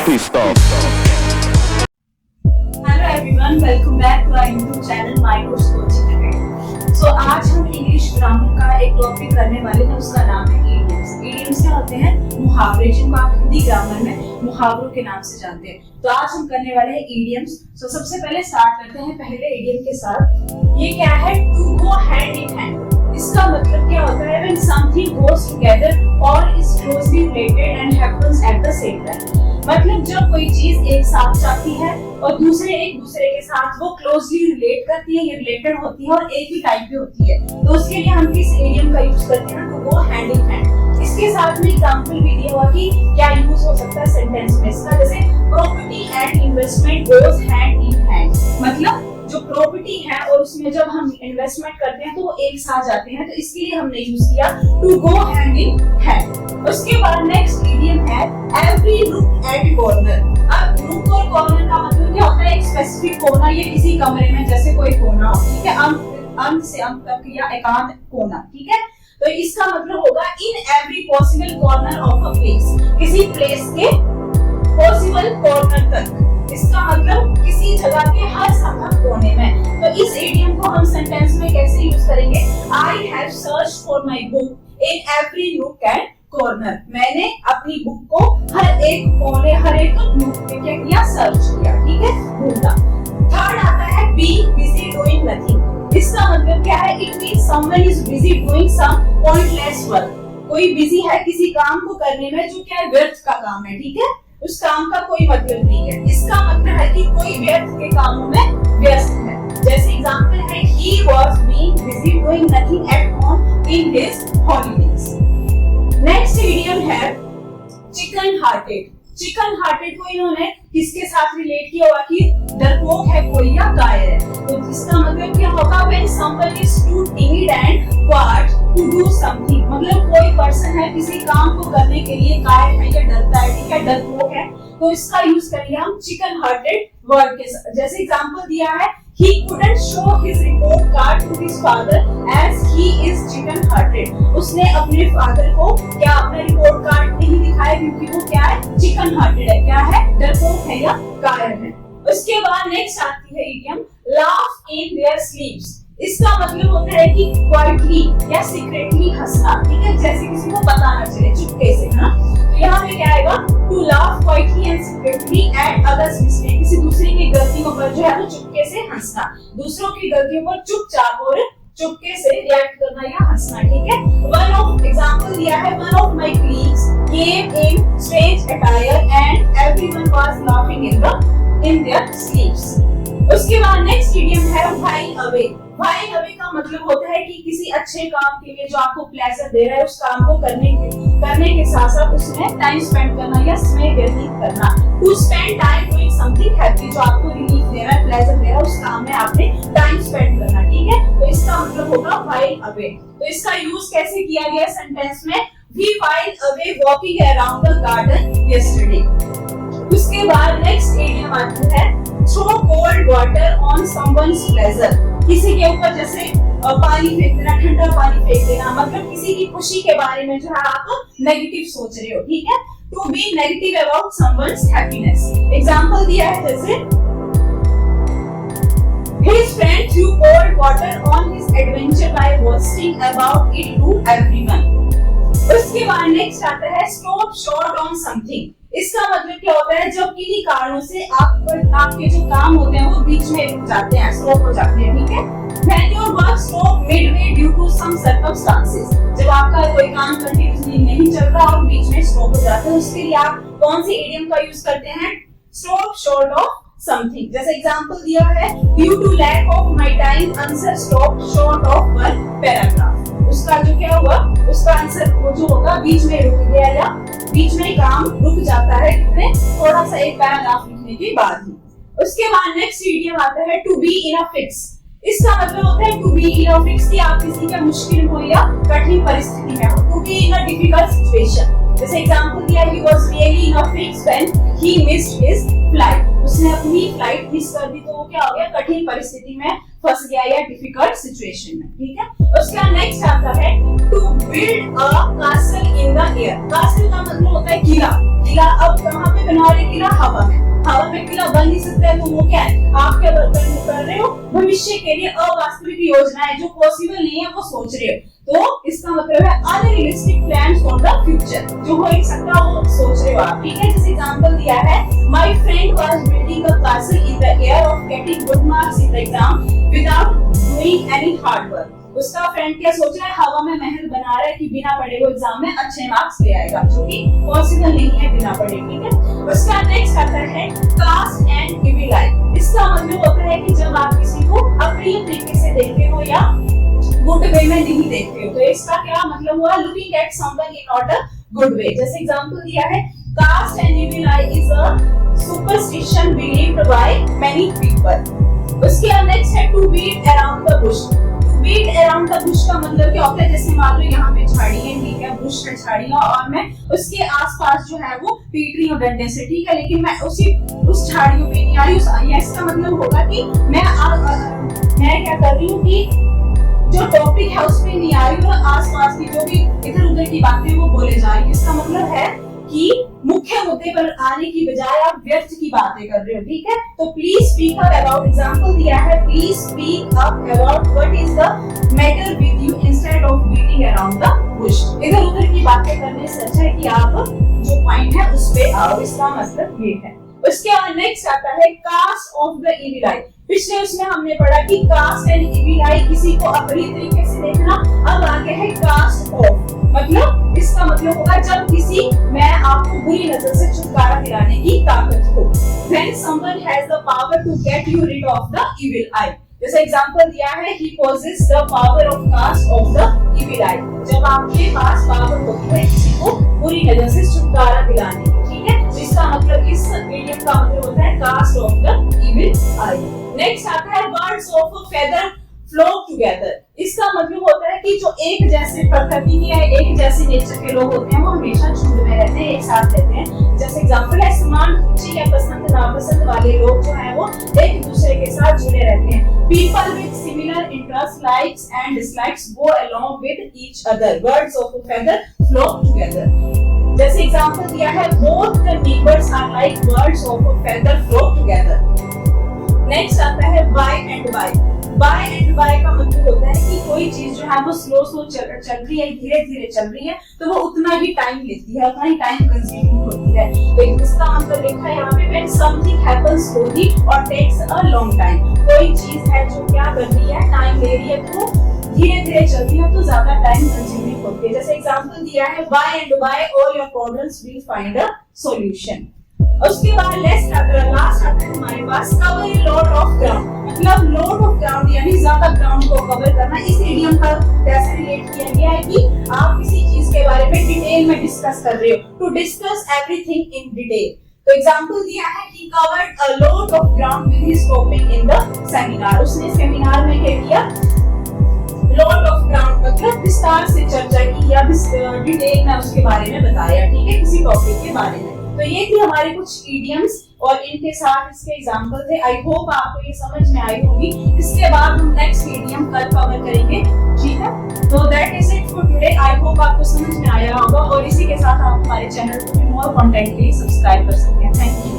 Please stop. Hello everyone, welcome back to our YouTube channel My Course Coaching Academy. So आज हम English grammar का एक topic करने वाले हैं, उसका नाम है इडियम्स। इडियम्स क्या होते हैं? मुहावरे, जिनको आप हिंदी ग्रामर में मुहावरों के नाम से जानते हैं। तो आज हम करने वाले हैं इडियम्स। तो सबसे पहले स्टार्ट करते हैं पहले इडियम के साथ। ये क्या है? To go hand in hand. इसका मतलब क्या होता है? When something goes together or is closely related and happens at the same time। मतलब जब कोई चीज एक साथ जाती है और दूसरे एक दूसरे के साथ वो क्लोजली रिलेट करती है, ये रिलेटेड होती है और एक ही टाइप की होती है, तो उसके लिए हम किस इडियम का यूज करते हैं? To go hand in hand. इसके साथ में एग्जांपल भी दिया हुआ कि क्या यूज हो सकता है सेंटेंस में इसका, जैसे property and investment goes hand in hand. मतलब जो प्रॉपर्टी है और उसमें जब हम इन्वेस्टमेंट करते हैं तो वो एक साथ जाते हैं, तो इसके लिए हमने यूज किया to go hand in hand. उसके बाद नेक्स्ट इडियम है एवरी नूक एंड कॉर्नर। अब नूक और कॉर्नर का मतलब क्या होता है? एक स्पेसिफिक कोना, ये किसी कमरे में जैसे कोई कोना हो, ठीक है, अंत से अंत तक या एकांत कोना, ठीक है। तो इसका मतलब होगा in every possible corner of a place, किसी प्लेस के पॉसिबल कॉर्नर तक। इसका मतलब किसी जगह के हर संभव कोने में। तो इस इडियम को हम सेंटेंस में कैसे यूज करेंगे? I have search for my book in every nook and corner. मैंने अपनी बुक को हर एक कोने, हर एक नूक पे क्या किया? सर्च किया, ठीक है, ढूंढा। थर्ड आता है बी बिजी डूइंग नथिंग। इसका मतलब क्या है? It means someone is busy doing some pointless work. कोई बिजी है किसी काम को करने में जो क्या है? व्यर्थ का काम है, ठीक है, उस काम का कोई मतलब नहीं है। इसका मतलब है कि कोई व्यर्थ के कामों में व्यस्त है। जैसे एग्जांपल है he was being busy doing nothing at home in his holidays। Next idiom है चिकन हार्टेड। चिकन हार्टेड को इन्होंने किसके साथ रिलेट किया हुआ कि डरपोक है कोई या कायर है। तो इसका मतलब क्या होगा? when someone is too timid and quiet to do something। मतलब कोई पर्सन है किसी काम को करने के लिए कायर है या डरता है, ठीक है, डरपोक है, तो इसका यूज करिए हम चिकन हार्टेड वर्ड के साथ। जैसे एग्जांपल दिया है he couldn't show his report card to his father as he is chicken hearted। उसने अपने फादर को क्या अपना रिपोर्ट कार्ड नहीं दिखाया क्योंकि वो क्या है? चिकन हार्टेड है, क्या है? डरपोक है या कायर है। उसके बाद नेक्स्ट आती है idiom laugh in their sleeves। इसका मतलब होता है कि क्वाइटली या सीक्रेटली हंसना, ठीक है, जैसे किसी को पता ना चले, चुपके से, ना। तो यहाँ पे क्या आएगा? To laugh quietly and secretly at others mistake. किसी दूसरे की गलतियों पर जो है वो चुपके से हंसना, दूसरों की गलतियों पर चुपचाप और चुपके से रिएक्ट करना या हंसना, ठीक है। वन ऑफ एग्जांपल दिया है one of my colleagues came in strange attire and everyone was laughing in their sleeves. उसके बाद नेक्स्ट इडियम है व्हाइल अवे। व्हाइल अवे का मतलब होता है कि किसी अच्छे काम के लिए जो आपको प्लेजर दे रहा है, उस काम को करने के साथ साथ उसमें टाइम स्पेंड करना या समय व्यतीत करना। To spend time doing something happy, जो आपको रिलीफ दे रहा है, प्लेजर दे रहा है, उस काम में आपने टाइम स्पेंड करना, ठीक है। तो इसका मतलब होगा व्हाइल अवे। तो इसका यूज कैसे किया गया सेंटेंस में? We while away walking around the garden yesterday. उसके बाद नेक्स्ट इडियम आती है throw cold water on someone's pleasure. किसी के ऊपर जैसे पानी फेंक देना, ठंडा पानी फेंक देना, मतलब किसी की खुशी के बारे में जो है आप नेगेटिव सोच रहे हो, ठीक है। To be negative about someone's happiness. Example दिया है जैसे his friend threw cold water on his adventure by boasting about it to everyone। उसके बाद नेक्स्ट आता है स्टॉप शॉर्ट ऑन समथिंग। इसका मतलब क्या होता है? जब किन्हीं कारणों से आपके जो काम होते हैं वो बीच में रुक जाते हैं, स्टॉप हो जाते हैं, ठीक है। When your work stop midway due to some circumstances। जब आपका कोई काम कंटिन्यूअसली नहीं चल रहा और बीच में स्टॉप हो जाता है, उसके लिए आप कौन सी इडियम का यूज करते हैं? Stop short of something. जैसे एग्जांपल दिया है due to lack of my time answer stop short of one paragraph. उसका जो क्या हुआ? उसका आंसर वो जो होगा बीच में रुक गया या बीच में काम रुक जाता है, कितने थोड़ा सा एक पैराग्राफ लिखने के बाद ही। उसके बाद नेक्स्ट इडियम आता है to be in a fix. इसका मतलब होता है to be in a fix कि आप किसी के मुश्किल हो या कठिन परिस्थिति में हो। To be in a difficult situation. जैसे एग्जांपल दिया he was really in a fix when he missed his flight। उसने अपनी फ्लाइट मिस कर दी तो वो क्या हो गया? कठिन परिस्थिति में फंस गया या डिफिकल्ट सिचुएशन में, ठीक है। उसका नेक्स्ट आता है to build a castle in the air. Castle का मतलब होता है किला। किला अब कहाँ पे बना रहे किला हवा में किला बन नहीं सकता है, तो वो क्या है, आप क्या कर रहे हो, भविष्य के लिए अवास्तविक योजनाएं जो पॉसिबल नहीं है वो सोच रहे हो। तो इसका मतलब है unrealistic plans for the future, जो हो नहीं सकता वो सोच रहे हो आप, ठीक है। जैसे एग्जांपल दिया है, my friend was building a castle in the air of getting good marks in the exam without doing any hard work. उसका फ्रेंड क्या सोच रहा है, हवा में महल बना रहा है कि बिना पढ़े वो एग्जाम में अच्छे मार्क्स ले आएगा, जो कि पॉसिबल नहीं है बिना पढ़े, ठीक है। उसका नेक्स्ट आता है कास्ट एंड इविल आई। इसका मतलब होता है कि जब आप किसी को अप्रिय तरीके से देखते हो या गुड वे में नहीं देखते हो, तो इसका क्या मतलब हुआ, looking at someone in not a good way. जैसे एग्जांपल दिया है, cast and evil eye is a superstition believed by many people. उसके नेक्स्ट है to beat around the bush. Beat around the bush का मतलब क्या होता है, जैसे मान लो यहाँ पे झाड़ी है, ठीक है, बुश है झाड़ियां, और मैं उसके आसपास जो है वो पीट रही हूँ डंडे से, ठीक है, लेकिन मैं उस झाड़ियों पे नहीं आ रही, इसका मतलब होगा कि मैं क्या कर रही हूँ कि जो टॉपिक है उस पे नहीं आ रही हूँ, आसपास की जो भी इधर उधर की बातें वो बोले जा रही है। इसका मतलब है कि मुख्य मुद्दे पर आने की बजाय आप व्यर्थ की बातें कर रहे हो, ठीक है। तो please speak up about, example दिया है, please speak up about what is the matter with you instead of beating around the Bush. इधर उधर की बातें करने से अच्छा है कि आप जो पॉइंट है उस पे आओ, इसका मतलब ये है। उसके बाद नेक्स्ट आता है कास्ट ऑफ द इविल आई। पिछले उसमें हमने पढ़ा कि कास्ट एंड इविल आई, किसी को अप्रिय तरीके से देखना। अब आगे है कास्ट ऑफ, मतलब इसका मतलब होगा जब किसी मैं आपको बुरी नजर से छुटकारा दिलाने की ताकत हो। When someone has the power to get you rid of the evil eye। जैसे एग्जांपल दिया है, he possesses the power of cast of the evil eye। जब आपके पास पावर होती है किसी को बुरी नजर से छुटकारा दिलाने की, ठीक है। तो इसका मतलब इस इडियम का मतलब होता है cast of the evil eye. Next आता है words of a feather flock together. इसका मतलब होता है कि जो एक जैसे प्रकृति के या एक जैसे नेचर के लोग होते हैं वो हमेशा झुंड में रहते हैं, एक साथ रहते हैं। जैसे एग्जांपल है, समान रुचि या पसंद नापसंद वाले लोग जो है वो एक दूसरे के साथ जुड़े रहते हैं। People with similar interest, likes and dislikes go along with each other. Words of a feather flock together. जैसे एग्जांपल दिया है, both the neighbours are like birds of a feather flock together. Next आता है by and by. By and by का मतलब होता है कि कोई चीज जो है वो स्लो चल रही है, धीरे धीरे चल रही है, तो वो उतना ही टाइम लेती है, उतना ही टाइम कंज्यूमिंग होती है। तो इसका मतलब लिखा है यहाँ पे, when something happens slowly or takes a long time। कोई चीज है जो क्या कर रही है, टाइम ले रही है, तो धीरे धीरे चल रही है, तो ज्यादा टाइम कंज्यूमिंग होती है। जैसे एग्जांपल दिया है, by and by all your problems will find a solution. उसके बाद लास्ट आता है हमारे पास cover a lot of ground. मतलब लॉट ऑफ ग्राउंड यानी ज्यादा ग्राउंड को कवर करना। इस इडियम का कैसे रिलेट किया गया है कि आप किसी चीज के बारे में डिटेल में डिस्कस कर रहे हो, to discuss everything in detail. तो एग्जांपल दिया है कि covered a lot of ground with his topic in the seminar. उसने सेमिनार में क्या किया, लॉट ऑफ ग्राउंड मतलब विस्तार से चर्चा की या डिटेल में उसके बारे में बताया, ठीक है, किसी टॉपिक के बारे में। तो ये थी हमारी कुछ इडियम्स और इनके साथ इसके एग्जांपल थे। आई होप आपको ये समझ में आई होगी। इसके बाद हम नेक्स्ट इडियम कल कवर करेंगे, ठीक है। तो that is it for today. I hope आपको समझ में आया होगा और इसी के साथ आप हमारे चैनल को भी मोर कंटेंट के लिए सब्सक्राइब कर सकते हैं। Thank you.